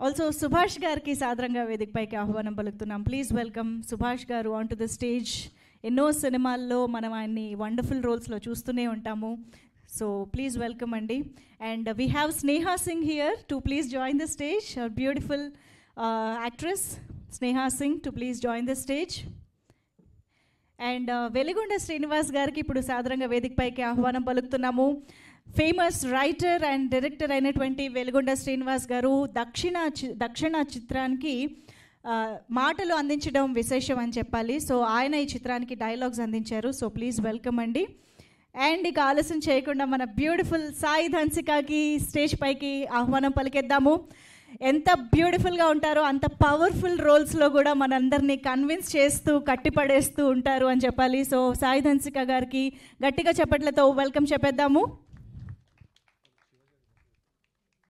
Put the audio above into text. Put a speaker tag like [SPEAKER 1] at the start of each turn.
[SPEAKER 1] Also Subhash గారికి సాదరంగా వేదికపైకి ఆహ్వానం పలుకుతున్నాం. ప్లీజ్ వెల్కమ్ సుభాష్ గారు ఆన్ టు ద స్టేజ్. ఎన్నో సినిమాల్లో మనం ఆయన్ని వండర్ఫుల్ రోల్స్లో చూస్తూనే ఉంటాము. సో ప్లీజ్ వెల్కమ్ అండి. And we have Sneha Singh here to please join the stage. Beautiful actress Sneha Singh to please join the stage. And Veligonda Srinivas గారికి ఇప్పుడు సాదరంగా వేదికపైకి ఆహ్వానం పలుకుతున్నాము. ఫేమస్ రైటర్ అండ్ డైరెక్టర్ అయినటువంటి వెలిగొండ శ్రీనివాస్ గారు దక్షిణ చిత్రానికి మాటలు అందించడం విశేషం అని చెప్పాలి. సో ఆయన ఈ చిత్రానికి డైలాగ్స్ అందించారు. సో ప్లీజ్ వెల్కమ్ అండి. అండ్ ఇక ఆలస్యం చేయకుండా మన బ్యూటిఫుల్ సాయి ధన్సికాకి స్టేజ్ పైకి ఆహ్వానం పలికేద్దాము. ఎంత బ్యూటిఫుల్గా ఉంటారో అంత పవర్ఫుల్ రోల్స్లో కూడా మనందరినీ కన్విన్స్ చేస్తూ కట్టిపడేస్తూ ఉంటారు అని చెప్పాలి. సో సాయి ధన్సిక గారికి గట్టిగా చప్పట్లతో వెల్కమ్ చెప్పేద్దాము.